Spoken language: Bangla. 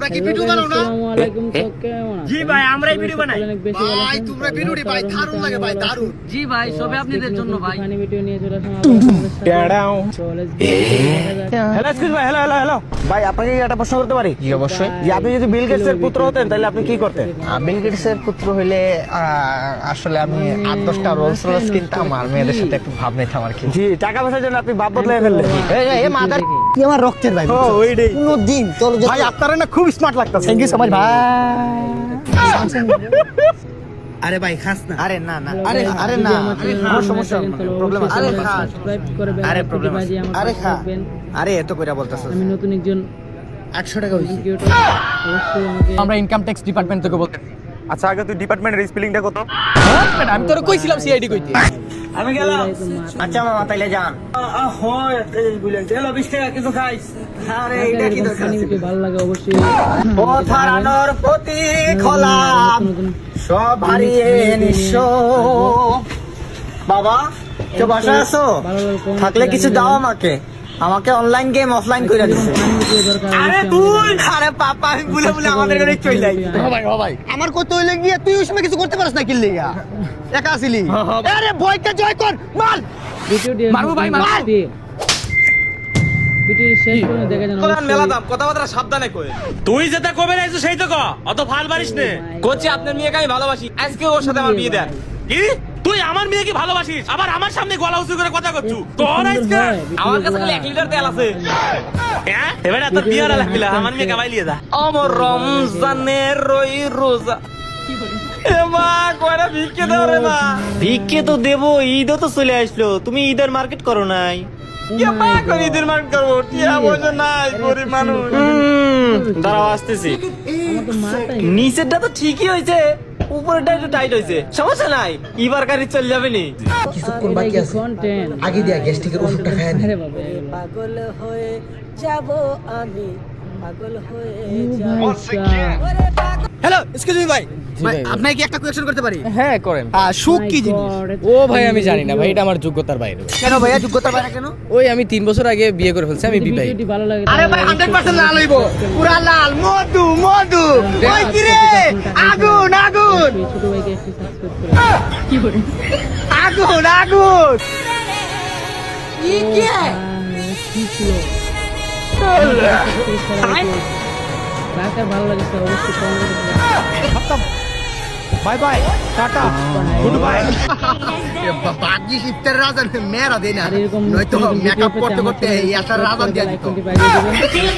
তোমরা কি ভিডিও বানাও না? আসসালামু আলাইকুম, তো কেমন আছেন? জি ভাই, আমরাই ভিডিও বানাই। অনেক বেশি ভালো ভাই আছেন। তোমরা ভিডিওটি ভাই দারুণ লাগে ভাই, দারুণ। জি ভাই, সবে আপনাদের জন্য ভাই। ফানি ভিডিও নিয়ে চলে আসলাম আপনাদের সাথে। ট্যাডাও। So, let's get it. Hello excuse ভাই, হ্যালো হ্যালো হ্যালো ভাই, আপনাকে কি একটা প্রশ্ন করতে পারি? জি অবশ্যই। যে আপনি যদি বিল গেটসের পুত্র হতেন তাহলে আপনি কি করতেন? বিল গেটসের পুত্র হইলে আসলে আমি 8-10টা রোলস রয়েস কিনতাম আর মেয়েদের সাথে একটু ভাব নিতাম আর কি। জি, টাকা পয়সার জন্য আপনি বাপ বদলাই ফেললেন। এই মাদার কি আমার রক্তের ভাই। ও ওইটাই কোনদিন তোর ভাই, আপনারা না খুব স্মার্ট লাগতেছে। থ্যাংক ইউ সো মাচ ভাই। আরে ভাই খাস না। আরে না না আরে আরে না কোনো সমস্যা প্রবলেম আছে। আরে খা। সাবস্ক্রাইব করবেন। আরে problem আছে। আরে খা। আরে এত কইরা বলতাছস। আমি নতুন একজন 800 টাকা হইছে। ক্রিয়েটর, অবশ্যই আমাকে আমরা ইনকাম ট্যাক্স ডিপার্টমেন্ট থেকে বলতে। আচ্ছা, আগে তুই ডিপার্টমেন্টের স্পেলিংটা কত? আমি তোরে কইছিলাম সিআইডি কইতে। আমি গেলাম। আচ্ছা মামা তাইলে যান। হয় বুঝলেন, চলো 20 টাকা কিছু খাইস। আরে এইটা কি দরকার ফানি ছিল? ভিডিও ভালো লাগে অবশ্যই পথ হারানোর প্রতীক হলাম, সব হারিয়ে নিঃস্ব। বাবা কেউ বাসায় আছো? থাকলে কিছু দাও আমাকে। আমাকে অনলাইন গেম অফলাইন করে দিছে। আরে তুই আরে পাপা আমি ভুলে ভুলে আমাদের ঘরে চলে যাই। ভাই আমার কত হইলে গিয়ে তুই ওই সময় কিছু করতে পারিস না, কিনলে একা আসিলি। আরে ভয়কে জয় কর, মার। মারবো ভাই, মার। ভিডিও শেষ করে দেখা জানো কথাবার্তা সাবধানে কই। তুই যেটা কবে নাইছো সেই তো ক। অত ফাল মারিস নে। কোচি আপনার মেয়েকে আমি ভালোবাসি। আজকে ওর সাথে আমার বিয়ে দেন। কি? তুই আমার মেয়েকে ভালোবাসিস? আবার আমার সামনে গলা উঁচু করে কথা করছু। তোর আজকে আমার কাছে খালি 1 লিটার তেল আছে। হ্যাঁ? এবারে তোর বিয়ে হলো লাগবিলা। আমার মেয়েকে বাইলিয়ে দা। আমার রমজানের রোজা। এ মা, কয়টা ভিক্ষে দাও রে মা। ভিক্ষে তো দেবো, ঈদও তো চলে আসলো। তুমি ঈদের মার্কেট করো নাই? ঈদের মার্কেট করবো, টিয়া পয়সা নাই, গরিব মানুষ। দাঁড়াও আসতেছি। নিচেরটা তো ঠিকই হয়েছে, উপরেরটা একটু টাইট হয়েছে। সমস্যা নাই, এবার গাড়ি চলে যাবে নি। কিছুক্ষণ বাকি আছে, কন্টেন্ট আগে দিয়া গ্যাস্ট্রিকের ওষুধটা খায় নি। আরে বাবা পাগল হয়ে যাব আমি, পাগল হয়ে হ্যালো এক্সকিউজ মি ভাই, ভাই আপনাকে কি একটা কোয়েশ্চন করতে পারি? হ্যাঁ করেন। সুখ কি জিনিস? ও ভাই আমি জানি না ভাই, এটা আমার যোগ্যতার বাইরে। কেন ভাইয়া যোগ্যতা পায় না কেন? ওই আমি 3 বছর আগে বিয়ে করে ফেলছি, আমি বিবাহিত। ভিডিওটি ভালো লাগে আরে ভাই 100% লাল হইব, পুরা লাল, মধু মধু। ওই কি রে, আগুন আগুন ছোট ভাইকে একটু সাবস্ক্রাইব করে কি করে আগুন আগুন। কি ছিল কাকে ভালো লাগে স্যার অবশ্যই কমেন্ট করে bye bye, tata, good bye. বাকি ইফতার রাজা মেয়েরা দেয় না, আর এরকম নয়তো ভিডিও মেকআপ পেতে করতে আমার করতে এই আসার রাজা দিয়ে দিত। চ্যানেলটি বাইরে দিবেন।